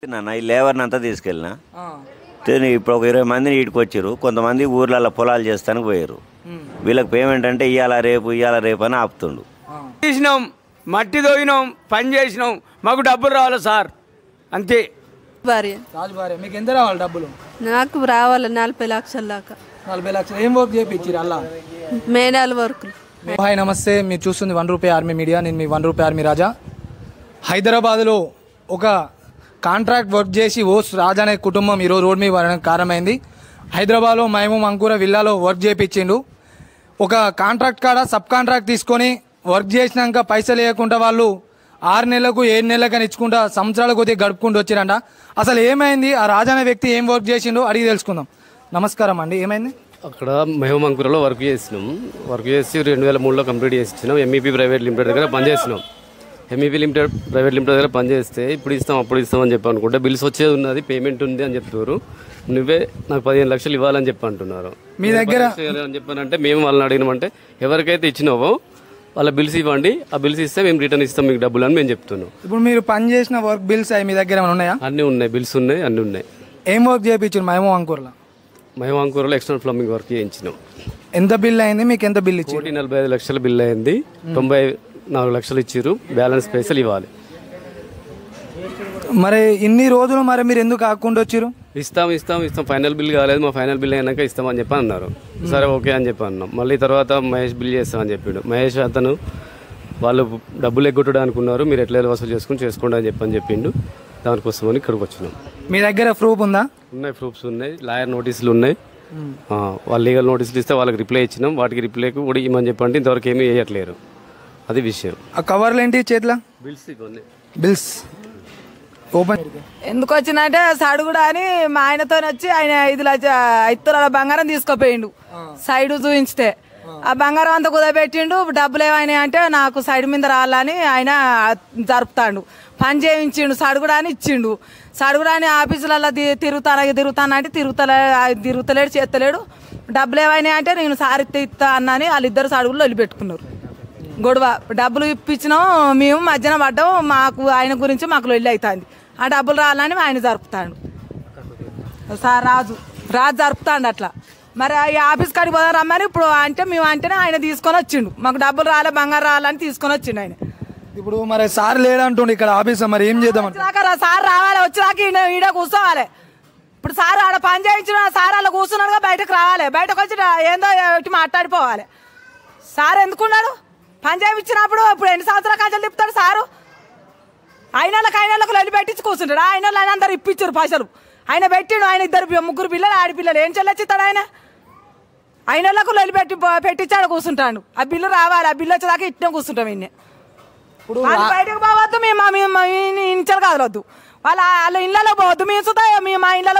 ఈ లేబర్ని అంతా తీసుకెళ్ళిన ఇప్పుడు ఒక 20 మందిని ఈడికి వచ్చారు. కొంతమంది ఊర్లలో పొలాలు చేస్తానికి పోయారు. వీళ్ళకి పేమెంట్ అంటే ఇవాళ రేపు అని ఆపుతుండు. తీసినాం, మట్టి తోగినాం, పని చేసినాం, మాకు డబ్బులు రావాలి సార్, అంతే. రాజు భార్య మీకు ఎంత రావాలి డబ్బులు? నాకు రావాలి 40 లక్షల దాకా. 40 లక్షలు ఏం వర్క్ చేయించారు అలా? మేడాల వర్క్. హాయ్ నమస్తే, మీరు చూస్తుంది 1 రూపాయి ఆర్మీ మీడియా. నేను మీ 1 రూపాయి ఆర్మీ రాజా. హైదరాబాద్లో ఒక కాంట్రాక్ట్ వర్క్ చేసి ఓస్ రాజా అనే కుటుంబం ఈరోజు రోడ్ మీద పడడానికి కారణమైంది. హైదరాబాద్లో మహబూబ్ అంకూర విల్లాలో వర్క్ చేయించిండు. ఒక కాంట్రాక్ట్ కాడ సబ్ కాంట్రాక్ట్ తీసుకొని వర్క్ చేసినాక పైసలు వేయకుండా వాళ్ళు 6 నెలలకు 7 నెలలకు అని ఇచ్చుకుంటా సంవత్సరాల కొద్దిగా గడుపుకుంటూ వచ్చిరంట. అసలు ఏమైంది, ఆ రాజా అనే వ్యక్తి ఏం వర్క్ చేసిండో అడిగి తెలుసుకుందాం. నమస్కారం అండి, ఏమైంది? అక్కడ మహబూబ్ అంకూరలో వర్క్ చేసినాం. వర్క్ చేసి 2003లో కంప్లీట్ చేసి ఇచ్చినాం. ఎంఈపీ ప్రైవేట్ లిమిటెడ్ దగ్గర పనిచేసినాం. ఎంఈపీ ప్రైవేట్ లిమిటెడ్ దగ్గర పనిచేస్తే ఇప్పుడు ఇస్తాం అప్పుడు ఇస్తాం అని చెప్పి అనుకుంటే బిల్స్ వచ్చేది ఉన్నది, పేమెంట్ ఉంది అని చెప్తారు. నువ్వే నాకు 15 లక్షలు ఇవ్వాలని చెప్పి అంటున్నారు. మీ దగ్గర అని చెప్పానంటే మేము వాళ్ళని అడిగినామంటే ఎవరికైతే ఇచ్చినావో వాళ్ళ బిల్స్ ఇవ్వండి, ఆ బిల్స్ ఇస్తే మేము రిటర్న్ ఇస్తాం మీకు డబ్బులు అని మేము చెప్తున్నాం. ఇప్పుడు మీరు పని చేసిన వర్క్ బిల్స్ అవి మీ దగ్గర ఏమైనా ఉన్నాయా? అన్నీ ఉన్నాయి, బిల్స్ ఉన్నాయి, అన్నీ ఉన్నాయి. ఏం వర్క్ చేయించారు మహబూబ్ అంకూర్లో? మహబూబ్ అంకూరలో ఎక్స్టర్నల్ ప్లంబింగ్ వర్క్ చేయించినాం. ఎంత బిల్ అయింది, మీకు ఎంత బిల్ ఇచ్చారు? 45 లక్షల బిల్ అయింది. 94 లక్షలు ఇచ్చారు, బ్యాలెన్స్ పైసలు ఇవ్వాలి. మరి ఇన్ని రోజులు మరి మీరు ఎందుకు ఆకుండా వచ్చారు? ఇస్తాం ఫైనల్ బిల్ కాలేదు, మా ఫైనల్ బిల్ అయినాక ఇస్తామని చెప్పి అన్నారు. సరే ఓకే అని చెప్పి అన్నాం. మళ్ళీ తర్వాత మహేష్ బిల్ చేస్తామని చెప్పిండు. మహేష్ అతను వాళ్ళు డబ్బులు ఎగ్గొట్టడానికి ఉన్నారు, మీరు ఎట్లా వసూలు చేసుకోండి అని చెప్పిండు. దానికోసమని ఇక్కడికి వచ్చినాం. మీ దగ్గర ప్రూఫ్ ఉందా? ఉన్నాయి, ప్రూఫ్స్ ఉన్నాయి, లాయర్ నోటీసులు ఉన్నాయి. వాళ్ళు లీగల్ నోటీసులు ఇస్తే వాళ్ళకి రిప్లై ఇచ్చినాం. వాటికి రిప్లైకి కూడా ఇవ్వమని చెప్పండి, ఇంతవరకు ఏమీ వేయట్లేరు. అది విషయం. ఆ కవర్లు ఏంటి చేతిలో? బిల్స్ ఇవ్వండి. బిల్స్ ఓపెన్ ఎందుకు వచ్చిందంటే సడుగుడు అని మా ఆయనతో వచ్చి ఆయన 5 తులాల బంగారం తీసుకుపోయిండు. సైడ్ చూపించితే ఆ బంగారం అంతా కుదపెట్టిండు. డబ్బులు ఏమైనా అంటే నాకు సైడ్ మీద రావాలని ఆయన జరుపుతాడు. పని చేయించిండు, సడుగుడు అని ఇచ్చిండు. సడుగుడు అని ఆఫీసులలో తిరుగుతానంటే తిరుగుతలేడు, చేస్తలేడు. డబ్బులు ఏమైనా అంటే నేను సారి ఇస్తా అన్నని వాళ్ళిద్దరు సడుగులు వదిలిపెట్టుకున్నారు. గొడవ డబ్బులు ఇప్పించినాం, మేము మధ్యన పడ్డాం. మాకు ఆయన గురించి మాకు లొల్లి అవుతుంది. ఆ డబ్బులు రావాలని ఆయన జరుపుతాడు సార్, రాజు జరుపుతాడు అట్లా. మరి ఈ ఆఫీస్ కాడికి పోదాం రమ్మని ఇప్పుడు అంటే మేము అంటేనే ఆయన తీసుకొని వచ్చిండు. మాకు డబ్బులు రాలే, బంగారు రావాలని తీసుకొని వచ్చిండు ఆయన. ఇప్పుడు మరి సార్ లేడంటుండే ఇక్కడ ఆఫీస్, మరి ఏం చేద్దాం? సార్ రావాలి, వచ్చినాక ఈడ కూర్చోవాలి. ఇప్పుడు సార్ ఆడ పని చేయించిన సార్ అలా కూర్చున్నాడుగా, బయటకు రావాలి. బయటకు వచ్చి ఏందో ఒకటి మాట్లాడిపోవాలి. సార్ ఎందుకున్నాడు? పని చేయించినప్పుడు ఇప్పుడు ఎన్ని సంవత్సరాల కాంచెలు తిప్పుతాడు సారు? అయినళ్ళకి లొల్లి పెట్టించి కూర్చుంటాడు. ఆయన అందరు ఇప్పించారు పైసలు. ఆయన పెట్టిండు. ఆయన 3 పిల్లలు, ఆడపిల్లలు. ఏం చెల్లెచ్చిస్తాడు ఆయన? అయినళ్ళకు లొల్లి పెట్టించాడు కూర్చుంటాడు. ఆ బిల్లు రావాలి, ఆ బిల్లు వచ్చేదాకా ఇట్నే కూర్చుంటాం. ఇన్నే బయటకు పోవద్దు, మేము ఇంచలు కదలొద్దు, వాళ్ళ ఇళ్ళలో పోవద్దు, మేము మా ఇళ్ళలో